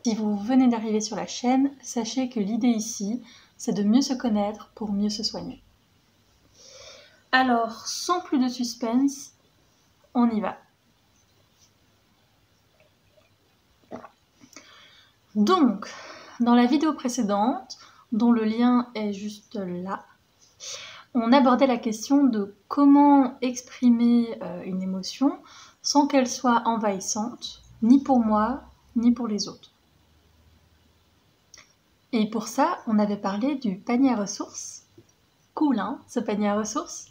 Si vous venez d'arriver sur la chaîne, sachez que l'idée ici, c'est de mieux se connaître pour mieux se soigner. Alors, sans plus de suspense, on y va. Donc, dans la vidéo précédente, dont le lien est juste là, on abordait la question de comment exprimer une émotion sans qu'elle soit envahissante, ni pour moi, ni pour les autres. Et pour ça, on avait parlé du panier à ressources. Cool, hein, ce panier à ressources.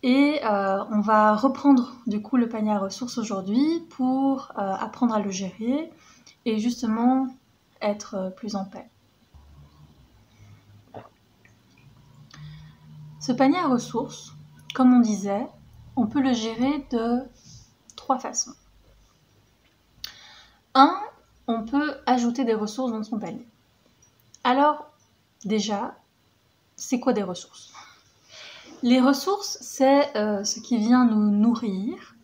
Et on va reprendre du coup le panier à ressources aujourd'hui pour apprendre à le gérer et justement être plus en paix. Ce panier à ressources, comme on disait, on peut le gérer de 3 façons. 1, on peut ajouter des ressources dans son panier. Alors, déjà, c'est quoi des ressources ? Les ressources, c'est ce qui vient nous nourrir,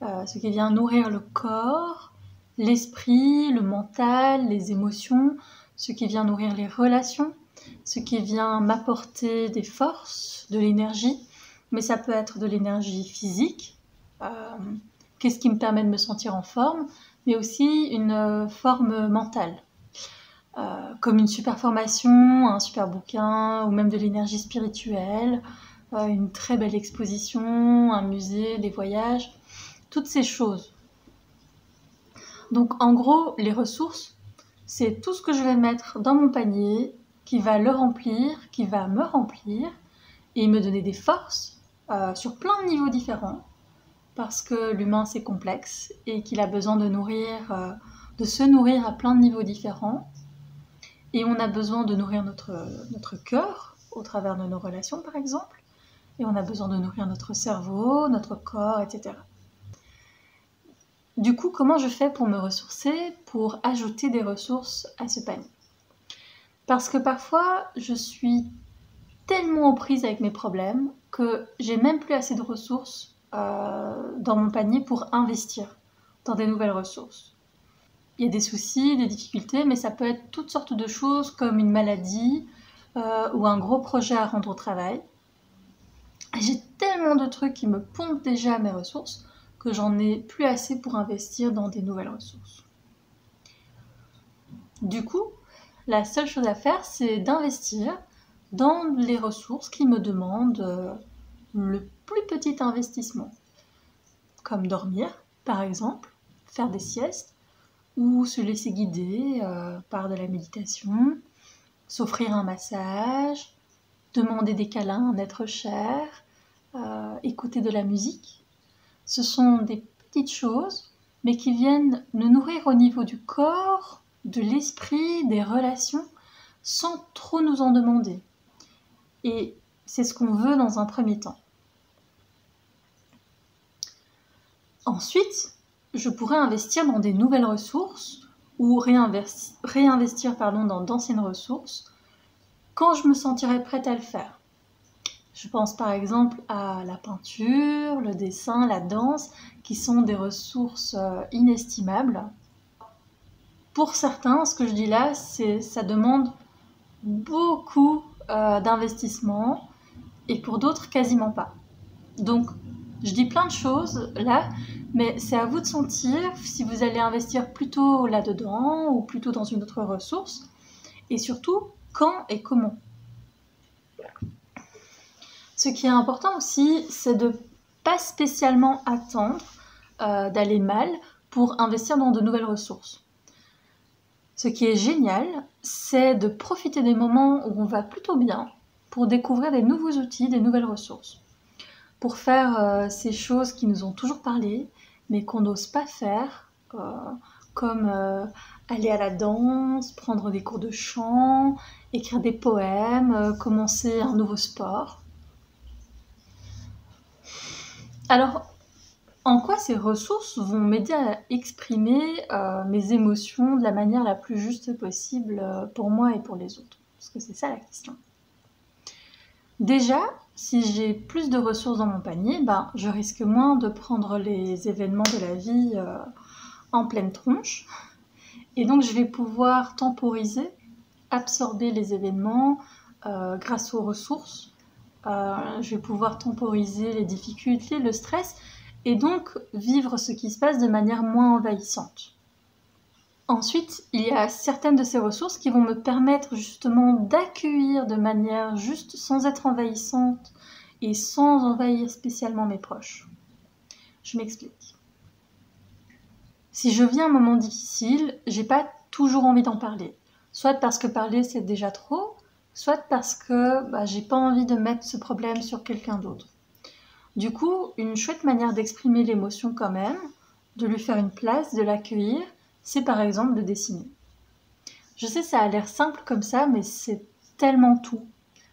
ce qui vient nourrir le corps, l'esprit, le mental, les émotions, ce qui vient nourrir les relations, ce qui vient m'apporter des forces, de l'énergie, mais ça peut être de l'énergie physique, qu'est-ce qui me permet de me sentir en forme, mais aussi une forme mentale. Comme une super formation, un super bouquin, ou même de l'énergie spirituelle, une très belle exposition, un musée, des voyages, toutes ces choses. Donc en gros, les ressources, c'est tout ce que je vais mettre dans mon panier qui va le remplir, qui va me remplir et me donner des forces sur plein de niveaux différents, parce que l'humain c'est complexe et qu'il a besoin de se nourrir à plein de niveaux différents. Et on a besoin de nourrir notre cœur au travers de nos relations, par exemple. Et on a besoin de nourrir notre cerveau, notre corps, etc. Du coup, comment je fais pour me ressourcer, pour ajouter des ressources à ce panier ? Parce que parfois, je suis tellement aux prises avec mes problèmes que j'ai même plus assez de ressources dans mon panier pour investir dans des nouvelles ressources. Il y a des soucis, des difficultés, mais ça peut être toutes sortes de choses comme une maladie ou un gros projet à rendre au travail. J'ai tellement de trucs qui me pompent déjà mes ressources que j'en ai plus assez pour investir dans des nouvelles ressources. Du coup, la seule chose à faire, c'est d'investir dans les ressources qui me demandent le plus petit investissement, comme dormir, par exemple, faire des siestes, ou se laisser guider par de la méditation, s'offrir un massage, demander des câlins à un être cher, écouter de la musique. Ce sont des petites choses, mais qui viennent nous nourrir au niveau du corps, de l'esprit, des relations, sans trop nous en demander. Et c'est ce qu'on veut dans un premier temps. Ensuite, je pourrais investir dans des nouvelles ressources ou réinvestir dans d'anciennes ressources quand je me sentirais prête à le faire. Je pense par exemple à la peinture, le dessin, la danse, qui sont des ressources inestimables. Pour certains, ce que je dis là, ça demande beaucoup d'investissement et pour d'autres, quasiment pas. Donc, je dis plein de choses là, mais c'est à vous de sentir si vous allez investir plutôt là-dedans ou plutôt dans une autre ressource et surtout, quand et comment. Ce qui est important aussi, c'est de ne pas spécialement attendre d'aller mal pour investir dans de nouvelles ressources. Ce qui est génial, c'est de profiter des moments où on va plutôt bien pour découvrir des nouveaux outils, des nouvelles ressources. Pour faire ces choses qui nous ont toujours parlé, mais qu'on n'ose pas faire, comme aller à la danse, prendre des cours de chant, écrire des poèmes, commencer un nouveau sport. Alors, en quoi ces ressources vont m'aider à exprimer mes émotions de la manière la plus juste possible pour moi et pour les autres ? Parce que c'est ça la question. Déjà, si j'ai plus de ressources dans mon panier, je risque moins de prendre les événements de la vie en pleine tronche Et donc je vais pouvoir temporiser, absorber les événements grâce aux ressources. Je vais pouvoir temporiser les difficultés, le stress, et donc vivre ce qui se passe de manière moins envahissante. Ensuite, il y a certaines de ces ressources qui vont me permettre justement d'accueillir de manière juste, sans être envahissante et sans envahir spécialement mes proches. Je m'explique. Si je vis un moment difficile, j'ai pas toujours envie d'en parler. Soit parce que parler c'est déjà trop, soit parce que j'ai pas envie de mettre ce problème sur quelqu'un d'autre. Du coup, une chouette manière d'exprimer l'émotion quand même, de lui faire une place, de l'accueillir, c'est par exemple de dessiner. Je sais, ça a l'air simple comme ça, mais c'est tellement tout.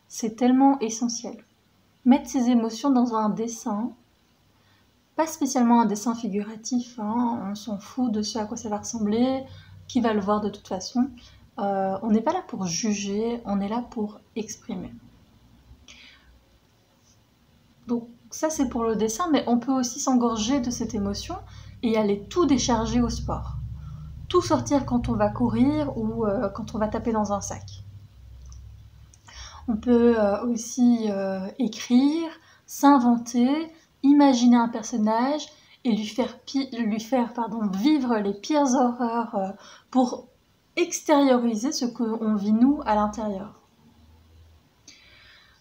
C'est tellement essentiel. Mettre ses émotions dans un dessin, pas spécialement un dessin figuratif, hein, on s'en fout de ce à quoi ça va ressembler, qui va le voir de toute façon. On n'est pas là pour juger, on est là pour exprimer. Donc ça c'est pour le dessin, mais on peut aussi s'engorger de cette émotion et aller tout décharger au sport. Tout sortir quand on va courir ou quand on va taper dans un sac. On peut aussi écrire, s'inventer, imaginer un personnage et lui faire vivre les pires horreurs pour extérioriser ce qu'on vit nous à l'intérieur.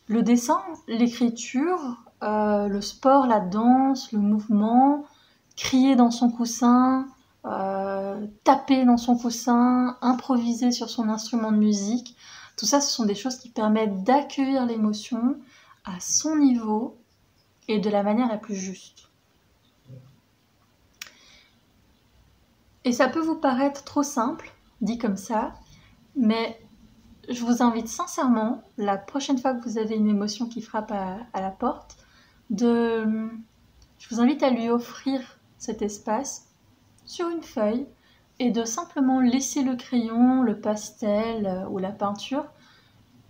Le dessin, l'écriture, le sport, la danse, le mouvement, crier dans son coussin, taper dans son coussin, improviser sur son instrument de musique, tout ça ce sont des choses qui permettent d'accueillir l'émotion à son niveau et de la manière la plus juste. Et ça peut vous paraître trop simple, dit comme ça, mais je vous invite sincèrement, la prochaine fois que vous avez une émotion qui frappe à la porte, je vous invite à lui offrir cet espace sur une feuille et de simplement laisser le crayon, le pastel ou la peinture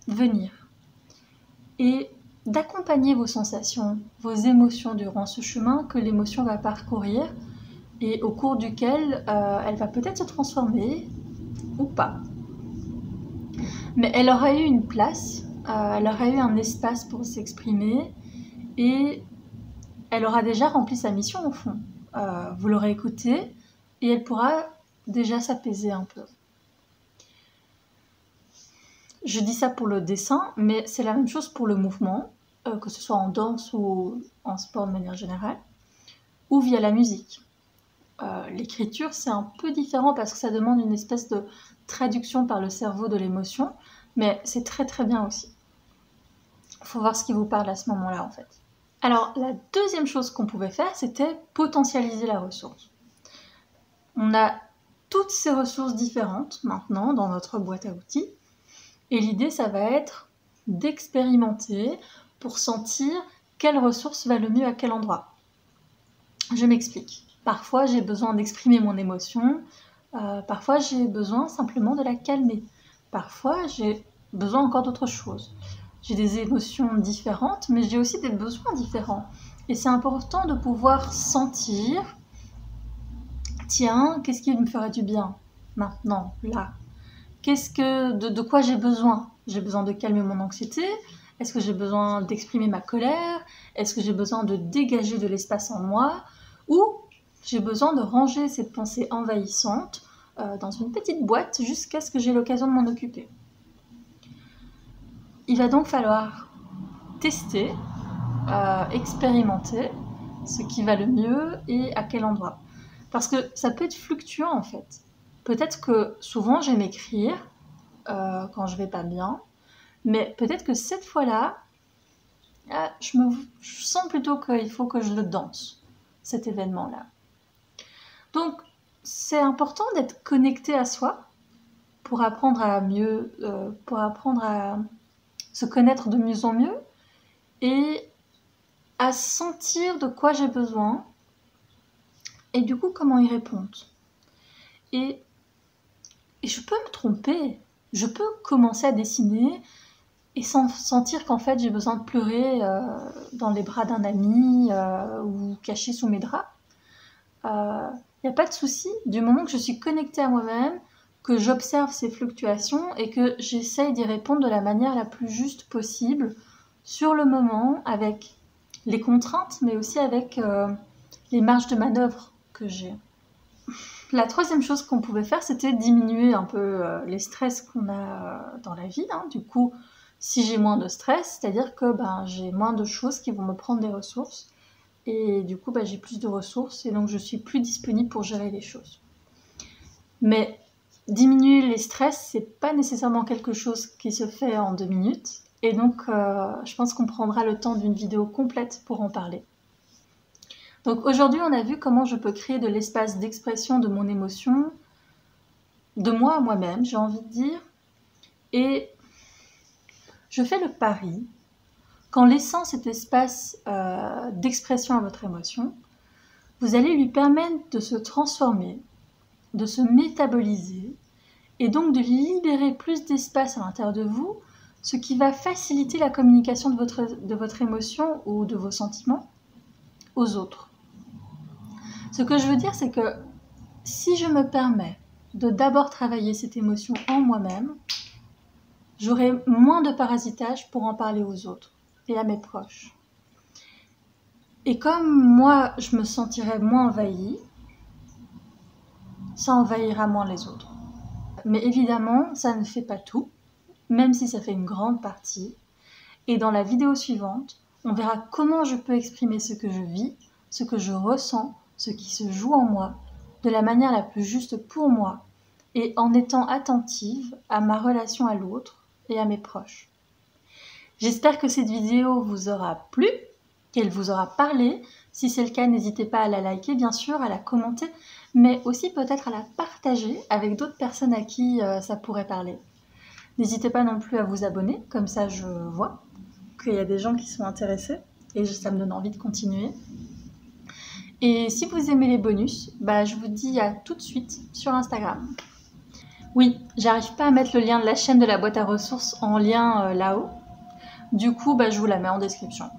venir. Et d'accompagner vos sensations, vos émotions durant ce chemin que l'émotion va parcourir et au cours duquel elle va peut-être se transformer ou pas. Mais elle aura eu une place, elle aura eu un espace pour s'exprimer et elle aura déjà rempli sa mission au fond. Vous l'aurez écoutée et elle pourra déjà s'apaiser un peu. Je dis ça pour le dessin, mais c'est la même chose pour le mouvement, que ce soit en danse ou en sport de manière générale, ou via la musique. L'écriture, c'est un peu différent parce que ça demande une espèce de traduction par le cerveau de l'émotion, mais c'est très très bien aussi. Il faut voir ce qui vous parle à ce moment-là en fait. Alors, la deuxième chose qu'on pouvait faire, c'était potentialiser la ressource. On a toutes ces ressources différentes maintenant dans notre boîte à outils. Et l'idée, ça va être d'expérimenter pour sentir quelle ressource va le mieux à quel endroit. Je m'explique. Parfois, j'ai besoin d'exprimer mon émotion. Parfois, j'ai besoin simplement de la calmer. Parfois, j'ai besoin encore d'autre chose. J'ai des émotions différentes, mais j'ai aussi des besoins différents. Et c'est important de pouvoir sentir, tiens, qu'est-ce qui me ferait du bien maintenant, là ? De quoi j'ai besoin ? J'ai besoin de calmer mon anxiété ? Est-ce que j'ai besoin d'exprimer ma colère ? Est-ce que j'ai besoin de dégager de l'espace en moi ? Ou j'ai besoin de ranger cette pensée envahissante dans une petite boîte jusqu'à ce que j'ai l'occasion de m'en occuper. Il va donc falloir tester, expérimenter ce qui va le mieux et à quel endroit. Parce que ça peut être fluctuant en fait. Peut-être que souvent j'aime écrire quand je vais pas bien, mais peut-être que cette fois-là, je sens plutôt qu'il faut que je le danse, cet événement-là. Donc, c'est important d'être connecté à soi pour apprendre à se connaître de mieux en mieux et à sentir de quoi j'ai besoin et du coup comment y répondre. Et je peux me tromper, je peux commencer à dessiner et sentir qu'en fait j'ai besoin de pleurer dans les bras d'un ami ou caché sous mes draps. Il n'y a pas de souci, du moment que je suis connectée à moi-même, que j'observe ces fluctuations et que j'essaye d'y répondre de la manière la plus juste possible sur le moment, avec les contraintes, mais aussi avec les marges de manœuvre que j'ai. La troisième chose qu'on pouvait faire, c'était diminuer un peu les stress qu'on a dans la vie. Du coup, si j'ai moins de stress, c'est-à-dire que j'ai moins de choses qui vont me prendre des ressources. Et du coup, j'ai plus de ressources et donc je suis plus disponible pour gérer les choses. Mais diminuer les stress, c'est pas nécessairement quelque chose qui se fait en 2 minutes. Et donc, je pense qu'on prendra le temps d'une vidéo complète pour en parler. Donc aujourd'hui, on a vu comment je peux créer de l'espace d'expression de mon émotion, de moi à moi-même, j'ai envie de dire. Et je fais le pari qu'en laissant cet espace d'expression à votre émotion, vous allez lui permettre de se transformer, de se métaboliser, et donc de libérer plus d'espace à l'intérieur de vous, ce qui va faciliter la communication de votre émotion ou de vos sentiments aux autres. Ce que je veux dire, c'est que si je me permets de d'abord travailler cette émotion en moi-même, j'aurai moins de parasitage pour en parler aux autres et à mes proches. Et comme moi, je me sentirai moins envahie, ça envahira moins les autres. Mais évidemment, ça ne fait pas tout, même si ça fait une grande partie. Et dans la vidéo suivante, on verra comment je peux exprimer ce que je vis, ce que je ressens, ce qui se joue en moi, de la manière la plus juste pour moi, et en étant attentive à ma relation à l'autre et à mes proches. J'espère que cette vidéo vous aura plu, qu'elle vous aura parlé. Si c'est le cas, n'hésitez pas à la liker, bien sûr, à la commenter, mais aussi peut-être à la partager avec d'autres personnes à qui ça pourrait parler. N'hésitez pas non plus à vous abonner, comme ça je vois qu'il y a des gens qui sont intéressés et ça me donne envie de continuer. Et si vous aimez les bonus, je vous dis à tout de suite sur Instagram. Oui, j'arrive pas à mettre le lien de la chaîne de la boîte à ressources en lien là-haut. Du coup, je vous la mets en description.